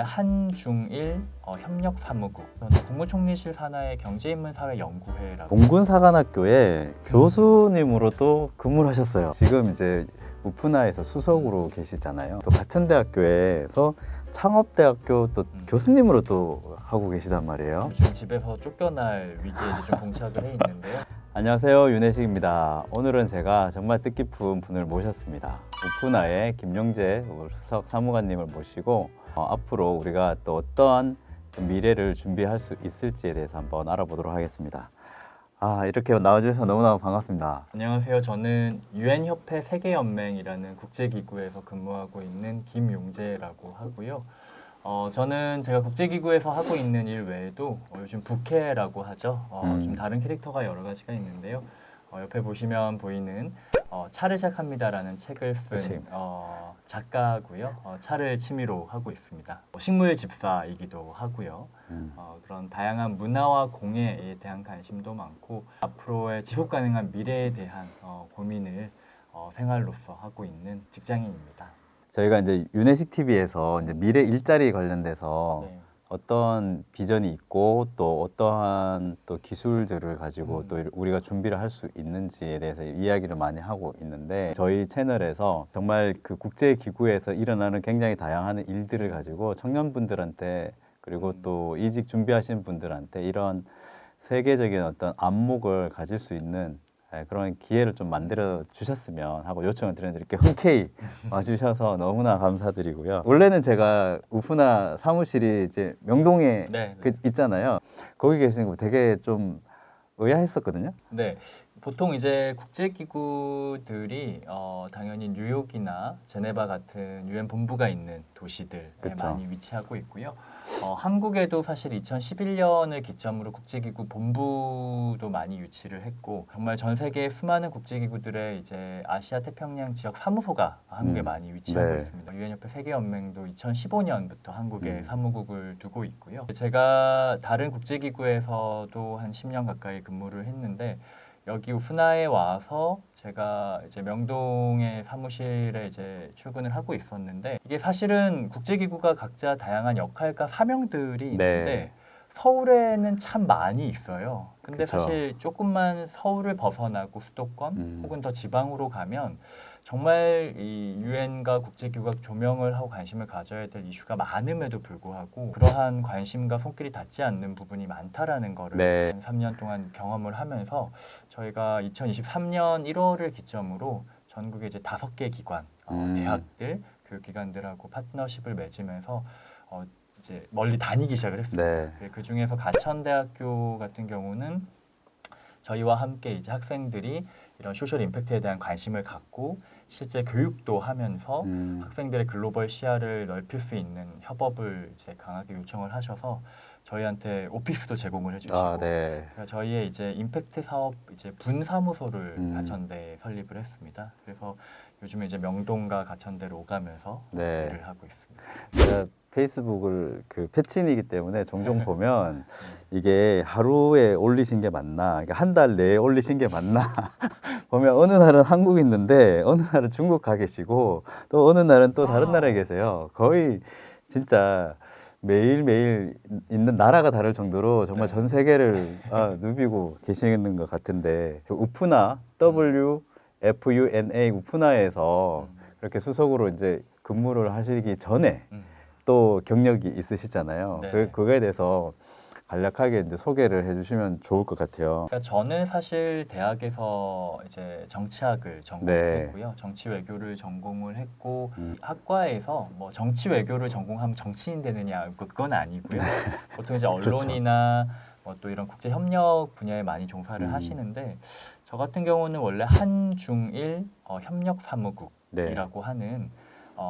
한중일 협력사무국, 저는 국무총리실 산하의 경제인문사회연구회라고. 공군사관학교에 교수님으로도 근무를 하셨어요. 지금 이제 우프나에서 수석으로 계시잖아요. 또 가천대학교에서 창업대학교 또 교수님으로 또 하고 계시단 말이에요. 요즘 집에서 쫓겨날 위기에 이제 좀 봉착을 해 있는데요. 안녕하세요, 윤혜식입니다. 오늘은 제가 정말 뜻깊은 분을 모셨습니다. 우프나의 김용재 수석 사무관님을 모시고 앞으로 우리가 또 어떠한 미래를 준비할 수 있을지에 대해서 한번 알아보도록 하겠습니다. 이렇게 나와주셔서 너무너무 반갑습니다. 안녕하세요. 저는 유엔협회 세계연맹이라는 국제기구에서 근무하고 있는 김용재라고 하고요. 저는 제가 국제기구에서 하고 있는 일 외에도 요즘 부캐라고 하죠. 좀 다른 캐릭터가 여러 가지가 있는데요. 옆에 보시면 보이는 차를 시작합니다라는 책을 쓴 작가고요. 차를 취미로 하고 있습니다. 식물 집사이기도 하고요. 그런 다양한 문화와 공예에 대한 관심도 많고 앞으로의 지속 가능한 미래에 대한 고민을 생활로서 하고 있는 직장인입니다. 저희가 이제 윤혜식 TV에서 이제 미래 일자리 관련돼서 네. 어떤 비전이 있고 또 어떠한 또 기술들을 가지고 또 우리가 준비를 할 수 있는지에 대해서 이야기를 많이 하고 있는데, 저희 채널에서 정말 그 국제기구에서 일어나는 굉장히 다양한 일들을 가지고 청년분들한테 그리고 또 이직 준비하시는 분들한테 이런 세계적인 어떤 안목을 가질 수 있는 그런 기회를 좀 만들어 주셨으면 하고 요청을 드렸는데 이렇게 흔쾌히 와주셔서 너무나 감사드리고요. 원래는 제가 우프나 사무실이 이제 명동에 네. 있잖아요. 거기 계시는 거 되게 좀 의아했었거든요. 네, 보통 이제 국제기구들이 당연히 뉴욕이나 제네바 같은 유엔 본부가 있는 도시들에 그쵸. 많이 위치하고 있고요. 한국에도 사실 2011년을 기점으로 국제기구 본부도 많이 유치를 했고, 정말 전 세계 수많은 국제기구들의 이제 아시아 태평양 지역 사무소가 한국에 많이 위치하고 네. 있습니다. 유엔협회 세계연맹도 2015년부터 한국에 사무국을 두고 있고요. 제가 다른 국제기구에서도 한 10년 가까이 근무를 했는데, 여기 우프나에 와서 제가 이제 명동의 사무실에 이제 출근을 하고 있었는데, 이게 사실은 국제기구가 각자 다양한 역할과 사명들이 있는데 서울에는 참 많이 있어요. 근데 그쵸. 사실 조금만 서울을 벗어나고 수도권 혹은 더 지방으로 가면 정말 이 유엔과 국제기구가 조명을 하고 관심을 가져야 될 이슈가 많음에도 불구하고 그러한 관심과 손길이 닿지 않는 부분이 많다라는 거를 네. 한 3년 동안 경험을 하면서, 저희가 2023년 1월을 기점으로 전국에 이제 5개 기관, 대학들, 교육기관들하고 파트너십을 맺으면서 이제 멀리 다니기 시작을 했습니다. 네. 그 중에서 가천대학교 같은 경우는 저희와 함께 이제 학생들이 이런 소셜 임팩트에 대한 관심을 갖고 실제 교육도 하면서 학생들의 글로벌 시야를 넓힐 수 있는 협업을 이제 강하게 요청을 하셔서 저희한테 오피스도 제공을 해주시고, 네. 그래서 저희의 이제 임팩트 사업 이제 분사무소를 가천대에 설립을 했습니다. 그래서 요즘에 이제 명동과 가천대로 오가면서 네. 일을 하고 있습니다. 제가 페이스북을 그 패친이기 때문에 종종 보면 이게 하루에 올리신 게 맞나, 그러니까 한 달 내에 올리신 게 맞나 보면 어느 날은 한국에 있는데 어느 날은 중국 가 계시고 또 어느 날은 또 다른 나라에 계세요. 거의 진짜 매일매일 있는 나라가 다를 정도로 정말 네. 전 세계를 누비고 계시는 것 같은데, 그 우프나 WFUNA 우프나에서 그렇게 수석으로 이제 근무를 하시기 전에 또 경력이 있으시잖아요. 네. 그거에 대해서 간략하게 이제 소개를 해주시면 좋을 것 같아요. 그러니까 저는 사실 대학에서 이제 정치학을 전공했고요. 정치 외교를 전공을 했고, 학과에서 뭐 정치 외교를 전공하면 정치인 되느냐, 그건 아니고요. 보통 이제 언론이나 뭐 또 이런 국제 협력 분야에 많이 종사를 하시는데, 저 같은 경우는 원래 한중일 협력 사무국이라고 하는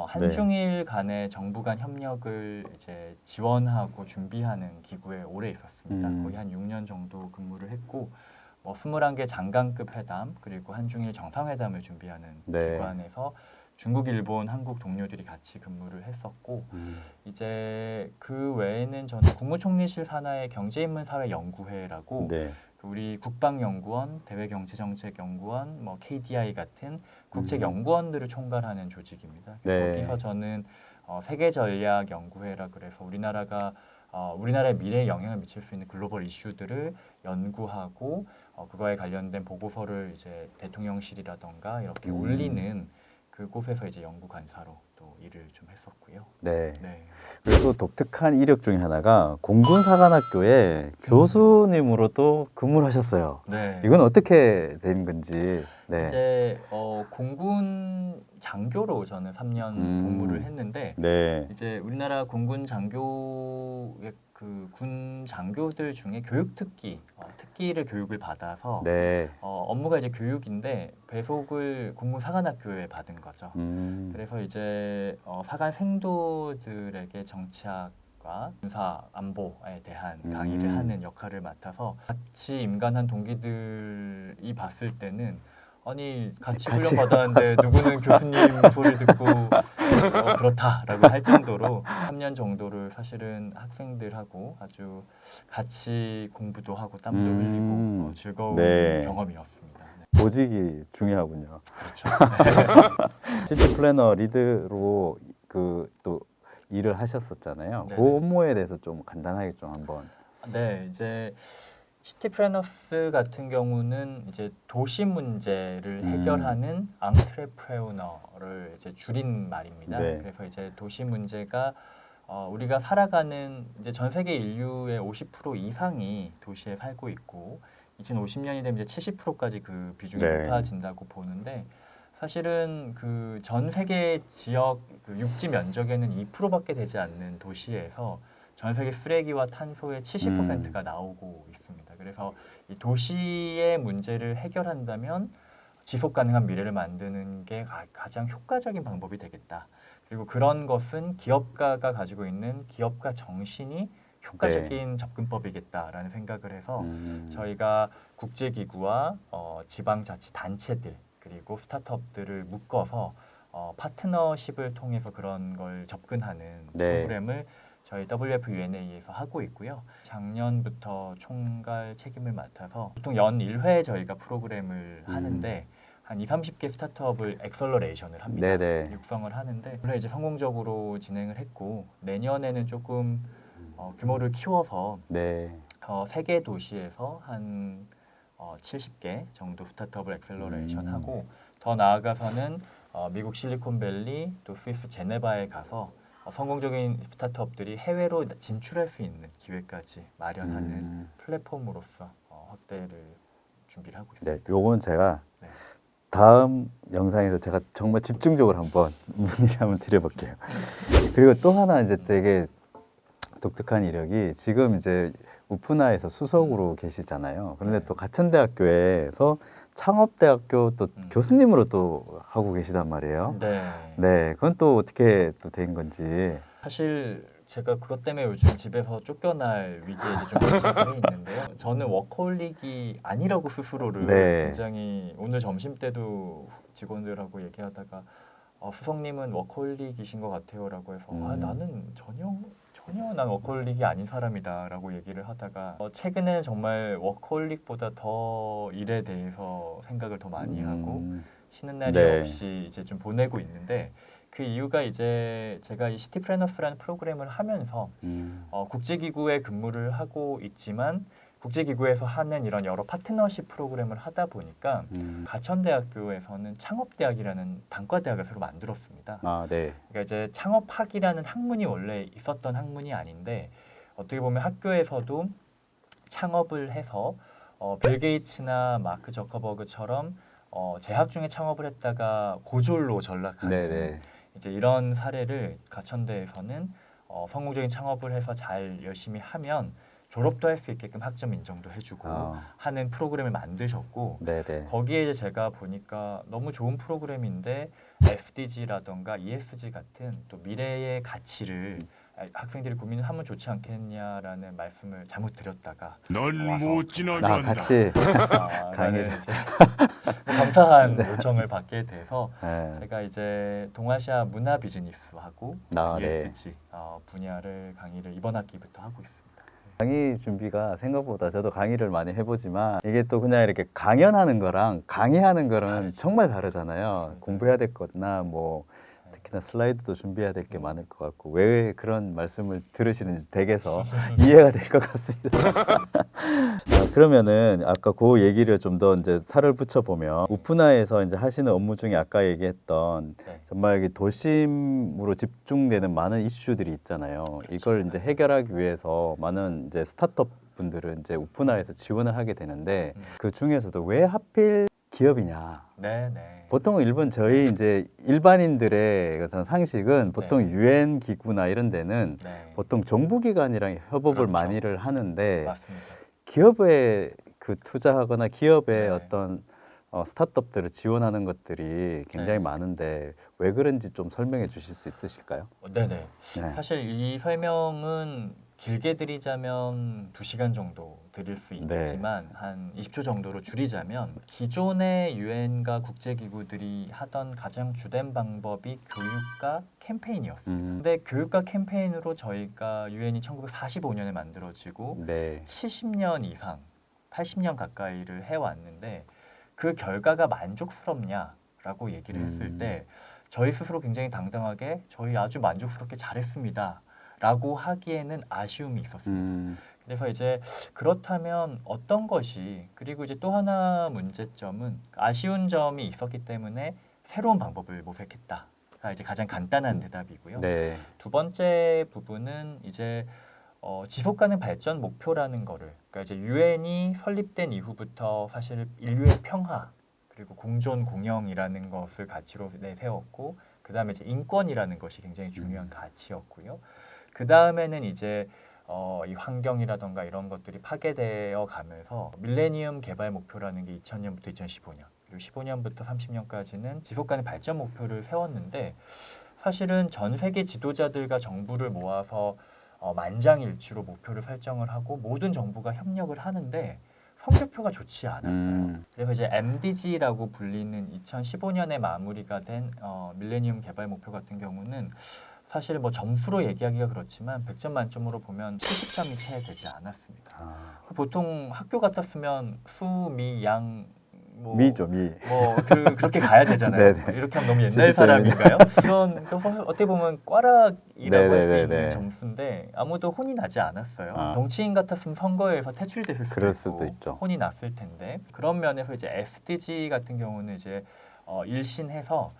한중일 간의 정부 간 협력을 이제 지원하고 준비하는 기구에 오래 있었습니다. 거의 한 6년 정도 근무를 했고, 21개 장관급 회담 그리고 한중일 정상회담을 준비하는 기관에서 중국, 일본, 한국 동료들이 같이 근무를 했었고, 이제 그 외에는 저는 국무총리실 산하의 경제인문사회연구회라고 우리 국방연구원, 대외경제정책연구원, 뭐 KDI 같은 국책 연구원들을 총괄하는 조직입니다. 거기서 저는 세계 전략 연구회라 그래서 우리나라의 미래에 영향을 미칠 수 있는 글로벌 이슈들을 연구하고 그거에 관련된 보고서를 이제 대통령실이라던가 이렇게 올리는 그곳에서 이제 연구 간사로 또 일을 좀 했었고요. 네. 네. 그리고 독특한 이력 중에 하나가 공군사관학교에 교수님으로도 근무를 하셨어요. 네. 이건 어떻게 된 건지. 네. 이제 공군 장교로 저는 3년 복무를 했는데 네. 이제 우리나라 공군 장교의 그 군 장교들 중에 교육 특기를 교육을 받아서 네. 업무가 이제 교육인데 배속을 공군 사관학교에 받은 거죠. 그래서 이제 사관 생도들에게 정치학과 군사 안보에 대한 강의를 하는 역할을 맡아서 같이 임관한 동기들이 봤을 때는 아니 같이 훈련 받았는데 누구는 교수님 소리를 듣고 그렇다라고 할 정도로 3년 정도를 사실은 학생들하고 아주 같이 공부도 하고 땀도 흘리고 즐거운 네. 경험이었습니다. 네. 보직이 중요하군요. 그렇죠. 시티 플래너 리드로 그 또 일을 하셨었잖아요. 네네. 그 업무에 대해서 좀 간단하게 좀 한번. 네, 이제 시티 플래너스 같은 경우는 이제 도시 문제를 해결하는 앙트레프레너를 이제 줄인 말입니다. 네. 그래서 이제 도시 문제가 우리가 살아가는 이제 전 세계 인류의 50% 이상이 도시에 살고 있고 2050년이 되면 이제 70%까지 그 비중이 네. 높아진다고 보는데 사실은 그 전 세계 지역 그 육지 면적에는 2%밖에 되지 않는 도시에서 전 세계 쓰레기와 탄소의 70%가 나오고 있습니다. 그래서 이 도시의 문제를 해결한다면 지속 가능한 미래를 만드는 게 가장 효과적인 방법이 되겠다. 그리고 그런 것은 기업가가 가지고 있는 기업가 정신이 효과적인 접근법이겠다라는 생각을 해서 저희가 국제기구와 지방자치단체들 그리고 스타트업들을 묶어서 파트너십을 통해서 그런 걸 접근하는 네. 프로그램을 저희 WF-UNA에서 하고 있고요. 작년부터 총괄 책임을 맡아서 보통 연 1회 저희가 프로그램을 하는데 한 20-30개 스타트업을 엑셀러레이션을 합니다. 네네. 육성을 하는데 물론 이제 성공적으로 진행을 했고 내년에는 조금 규모를 키워서 네. 세계 도시에서 한 70개 정도 스타트업을 엑셀러레이션하고 더 나아가서는 미국 실리콘밸리 또 스위스 제네바에 가서 성공적인 스타트업들이 해외로 진출할 수 있는 기회까지 마련하는 플랫폼으로서 확대를 준비를 하고 있습니다. 네, 요건 제가 네. 다음 영상에서 제가 정말 집중적으로 한번 문의를 한번 드려볼게요. 그리고 또 하나 이제 되게 독특한 이력이 지금 이제 우프나에서 수석으로 계시잖아요. 그런데 또 가천대학교에서 창업대학교 또 교수님으로 또 하고 계시단 말이에요. 네. 네, 그건 또 어떻게 또 된 건지. 사실 제가 그것 때문에 요즘 집에서 쫓겨날 위기에 이제 좀 직면해 있는데요. 저는 워커홀릭이 아니라고 스스로를 네. 굉장히 오늘 점심 때도 직원들하고 얘기하다가 수석님은 워커홀릭이신 것 같아요라고 해서 나는 전혀 난 워커홀릭이 아닌 사람이다라고 얘기를 하다가 최근에 정말 워커홀릭보다 더 일에 대해서 생각을 더 많이 하고 쉬는 날이 네. 없이 이제 좀 보내고 있는데 그 이유가 이제 제가 이 시티 플래너스라는 프로그램을 하면서 국제기구에 근무를 하고 있지만 국제기구에서 하는 이런 여러 파트너십 프로그램을 하다 보니까 가천대학교에서는 창업대학이라는 단과대학을 새로 만들었습니다. 아, 네. 그러니까 이제 창업학이라는 학문이 원래 있었던 학문이 아닌데 어떻게 보면 학교에서도 창업을 해서 빌 게이츠나 마크 저커버그처럼 재학 중에 창업을 했다가 고졸로 전락하는 네네. 이제 이런 사례를 가천대에서는 성공적인 창업을 해서 잘 열심히 하면 졸업도 할 수 있게끔 학점 인정도 해주고 하는 프로그램을 만드셨고 네네. 거기에 이제 제가 보니까 너무 좋은 프로그램인데 SDG라던가 ESG 같은 또 미래의 가치를 학생들이 고민을 하면 좋지 않겠냐라는 말씀을 잘못 드렸다가 넌 못 지나게 나 한다. 같이 나는 강의를. 이제 뭐 감사한 요청을 받게 돼서 네. 제가 이제 동아시아 문화 비즈니스하고 네. ESG 분야를 강의를 이번 학기부터 하고 있습니다. 강의 준비가 생각보다 저도 강의를 많이 해보지만 이게 또 그냥 이렇게 강연하는 거랑 강의하는 거는 다르죠. 정말 다르잖아요. 맞습니다. 공부해야 될 거나 뭐 특히나 슬라이드도 준비해야 될 게 많을 것 같고 왜 그런 말씀을 들으시는지 댁에서 이해가 될 것 같습니다. 그러면은 아까 그 얘기를 좀 더 이제 살을 붙여 보면 우프나에서 이제 하시는 업무 중에 아까 얘기했던 네. 정말 이 도심으로 집중되는 많은 이슈들이 있잖아요. 이걸 이제 해결하기 위해서 많은 이제 스타트업 분들은 이제 우프나에서 지원을 하게 되는데 그 중에서도 왜 하필 기업이냐? 네, 네. 보통 일본 저희 이제 일반인들의 어떤 상식은 보통 네. 유엔 기구나 이런 데는 네. 보통 정부기관이랑 협업을 그렇죠. 많이를 하는데 맞습니다. 기업에 그 투자하거나 기업의 네. 어떤 스타트업들을 지원하는 것들이 굉장히 네. 많은데 왜 그런지 좀 설명해 주실 수 있으실까요? 네네. 네. 사실 이 설명은 길게 드리자면 2시간 정도 드릴 수 네. 있지만 한 20초 정도로 줄이자면 기존의 유엔과 국제기구들이 하던 가장 주된 방법이 교육과 캠페인이었습니다. 근데 교육과 캠페인으로 저희가 유엔이 1945년에 만들어지고 네. 70년 이상, 80년 가까이를 해왔는데 그 결과가 만족스럽냐라고 얘기를 했을 때 저희 스스로 굉장히 당당하게 저희 아주 만족스럽게 잘했습니다 라고 하기에는 아쉬움이 있었습니다. 그래서 이제 그렇다면 어떤 것이 그리고 이제 또 하나 문제점은 아쉬운 점이 있었기 때문에 새로운 방법을 모색했다가 이제 가장 간단한 대답이고요. 네. 두 번째 부분은 이제 지속 가능 발전 목표라는 거를 그러니까 이제 유엔이 설립된 이후부터 사실 인류의 평화 그리고 공존 공영이라는 것을 가치로 내세웠고 그 다음에 이제 인권이라는 것이 굉장히 중요한 가치였고요. 그 다음에는 이제 이 환경이라던가 이런 것들이 파괴되어 가면서 밀레니엄 개발 목표라는 게 2000년부터 2015년 그리고 15년부터 30년까지는 지속 가능 발전 목표를 세웠는데 사실은 전 세계 지도자들과 정부를 모아서 만장일치로 목표를 설정을 하고 모든 정부가 협력을 하는데 성적표가 좋지 않았어요. 그래서 이제 MDG라고 불리는 2015년에 마무리가 된 밀레니엄 개발 목표 같은 경우는 사실 뭐 점수로 얘기하기가 그렇지만 100점 만점으로 보면 70점이 채 되지 않았습니다. 보통 학교 같았으면 수, 미, 양, 뭐, 미죠, 미. 그렇게 가야 되잖아요. 네네. 이렇게 하면 너무 옛날 70점이네. 사람인가요? 이런 어떻게 보면 꽈락이라고 할 수 네네네네. 있는 점수인데 아무도 혼이 나지 않았어요. 아. 정치인 같았으면 선거에서 퇴출됐을 수도 그럴 있고 수도 있죠. 혼이 났을 텐데 그런 면에서 이제 SDG 같은 경우는 이제 일신해서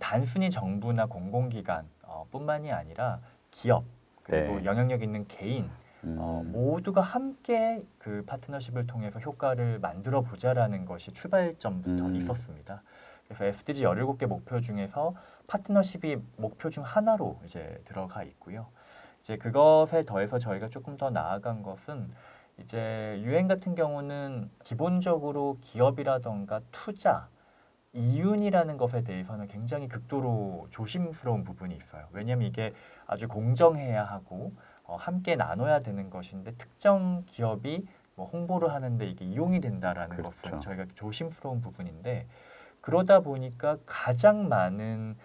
단순히 정부나 공공기관 뿐만이 아니라 기업 그리고 네. 영향력 있는 개인 모두가 함께 그 파트너십을 통해서 효과를 만들어 보자라는 것이 출발점부터 있었습니다. 그래서 SDG 17개 목표 중에서 파트너십이 목표 중 하나로 이제 들어가 있고요. 이제 그것에 더해서 저희가 조금 더 나아간 것은 이제 유엔 같은 경우는 기본적으로 기업이라던가 투자 이윤이라는 것에 대해서는 굉장히 극도로 조심스러운 부분이 있어요. 왜냐하면 이게 아주 공정해야 하고 함께 나눠야 되는 것인데 특정 기업이 뭐 홍보를 하는데 이게 이용이 된다라는 그렇죠. 것은 저희가 조심스러운 부분인데 그러다 보니까 가장 많은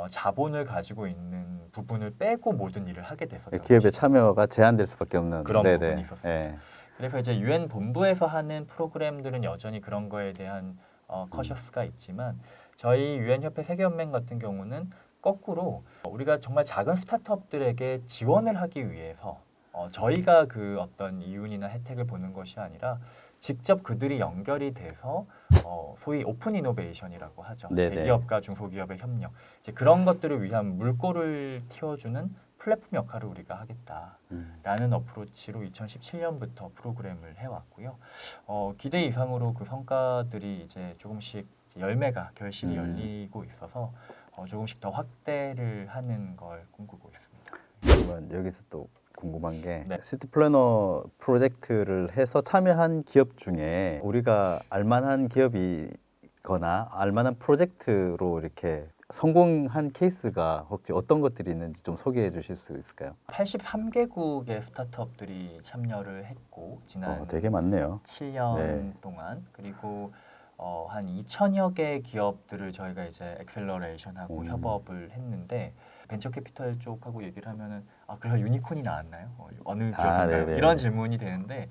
자본을 가지고 있는 부분을 빼고 모든 일을 하게 됐었던 기업의 것이죠. 참여가 제한될 수밖에 없는 그런 네네. 부분이 있었습니다. 네. 그래서 이제 유엔 본부에서 하는 프로그램들은 여전히 그런 거에 대한 커셔스가 있지만 저희 유엔 협회 세계연맹 같은 경우는 거꾸로 우리가 정말 작은 스타트업들에게 지원을 하기 위해서 저희가 그 어떤 이윤이나 혜택을 보는 것이 아니라 직접 그들이 연결이 돼서 소위 오픈 이노베이션이라고 하죠. 네네. 대기업과 중소기업의 협력 이제 그런 것들을 위한 물꼬를 틔워주는 플랫폼 역할을 우리가 하겠다라는 어프로치로 2017년부터 프로그램을 해왔고요. 기대 이상으로 그 성과들이 이제 조금씩 열매가 결실이 열리고 있어서 조금씩 더 확대를 하는 걸 꿈꾸고 있습니다. 그러면 여기서 또 궁금한 게 네. 시티 플래너 프로젝트를 해서 참여한 기업 중에 우리가 알만한 기업이거나 알만한 프로젝트로 이렇게 성공한 케이스가 혹시 어떤 것들이 있는지 좀 소개해 주실 수 있을까요? 83개국의 스타트업들이 참여를 했고 지난 되게 많네요. 7년 네. 동안 그리고 한 2천여 개의 기업들을 저희가 이제 엑셀러레이션하고 협업을 했는데 벤처 캐피털 쪽하고 얘기를 하면은 그래서 유니콘이 나왔나요? 어느 기업인가요? 네네. 이런 질문이 되는데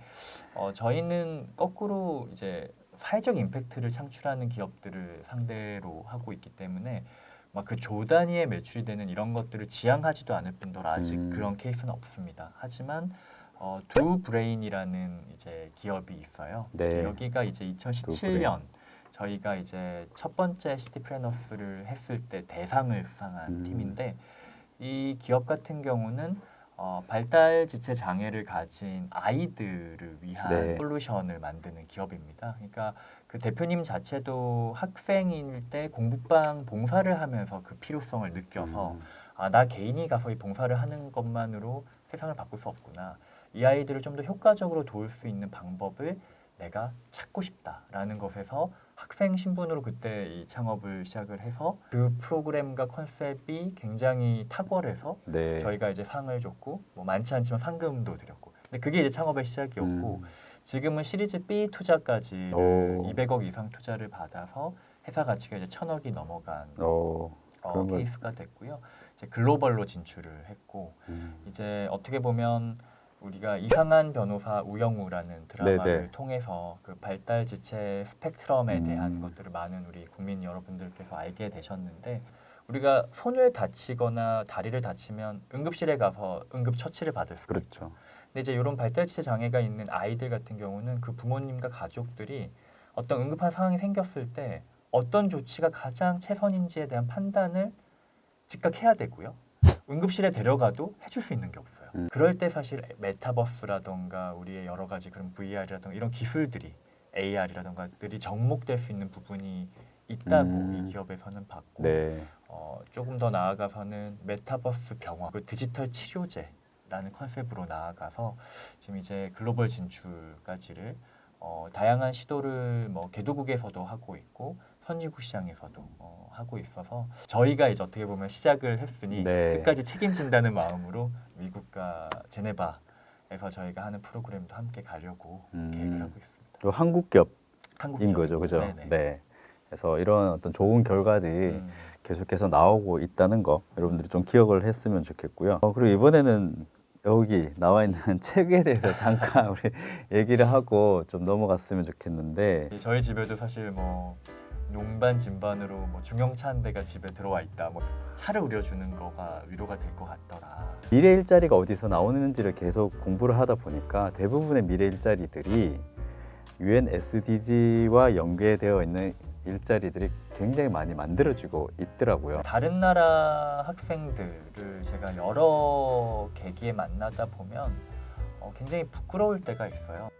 저희는 거꾸로 이제 사회적 임팩트를 창출하는 기업들을 상대로 하고 있기 때문에 막 그 조 단위의 매출이 되는 이런 것들을 지향하지도 않을 뿐더러 아직 음. 그런 케이스는 없습니다. 하지만 두 브레인이라는 이제 기업이 있어요. 네. 여기가 이제 2017년 저희가 이제 첫 번째 시티플래너스를 했을 때 대상을 수상한 팀인데 이 기업 같은 경우는 발달 지체 장애를 가진 아이들을 위한 네. 솔루션을 만드는 기업입니다. 그러니까 그 대표님 자체도 학생일 때 공부방 봉사를 하면서 그 필요성을 느껴서 나 개인이 가서 이 봉사를 하는 것만으로 세상을 바꿀 수 없구나. 이 아이들을 좀 더 효과적으로 도울 수 있는 방법을 내가 찾고 싶다라는 것에서 학생 신분으로 그때 이 창업을 시작을 해서 그 프로그램과 컨셉이 굉장히 탁월해서 네. 저희가 이제 상을 줬고 뭐 많지 않지만 상금도 드렸고 근데 그게 이제 창업의 시작이었고 지금은 시리즈 B 투자까지 오. 200억 이상 투자를 받아서 회사 가치가 이제 1,000억이 넘어간 그런 걸- 케이스가 됐고요. 이제 글로벌로 진출을 했고 이제 어떻게 보면 우리가 이상한 변호사 우영우라는 드라마를 네네. 통해서 그 발달 지체 스펙트럼에 대한 음. 것들을 많은 우리 국민 여러분들께서 알게 되셨는데 우리가 손을 다치거나 다리를 다치면 응급실에 가서 응급 처치를 받을 수가 있죠. 그렇죠. 근데 이제 이런 발달지체 장애가 있는 아이들 같은 경우는 그 부모님과 가족들이 어떤 응급한 상황이 생겼을 때 어떤 조치가 가장 최선인지에 대한 판단을 즉각 해야 되고요. 응급실에 데려가도 해줄 수 있는 게 없어요. 그럴 때 사실 메타버스라던가 우리의 여러 가지 그런 VR이라던가 이런 기술들이 AR이라던가들이 접목될 수 있는 부분이 있다고 이 기업에서는 봤고 네. 조금 더 나아가서는 메타버스 병원, 그 디지털 치료제라는 컨셉으로 나아가서 지금 이제 글로벌 진출까지를 다양한 시도를 뭐 개도국에서도 하고 있고 선진국 시장에서도 하고 있어서 저희가 이제 어떻게 보면 시작을 했으니 네. 끝까지 책임진다는 마음으로 미국과 제네바에서 저희가 하는 프로그램도 함께 가려고 계획을 하고 있습니다. 또 한국 기업인 한국 거죠, 그죠? 네네. 네. 그래서 이런 어떤 좋은 결과들이 계속해서 나오고 있다는 거 여러분들이 좀 기억을 했으면 좋겠고요. 그리고 이번에는 여기 나와 있는 책에 대해서 잠깐 우리 얘기를 하고 좀 넘어갔으면 좋겠는데 저희 집에도 사실 뭐 농반 진반으로 뭐 중형차 한 대가 집에 들어와 있다. 뭐 차를 우려주는 거가 위로가 될 것 같더라. 미래 일자리가 어디서 나오는지를 계속 공부를 하다 보니까 대부분의 미래 일자리들이 UN SDG와 연계되어 있는 일자리들이 굉장히 많이 만들어지고 있더라고요. 다른 나라 학생들을 제가 여러 계기에 만나다 보면 굉장히 부끄러울 때가 있어요.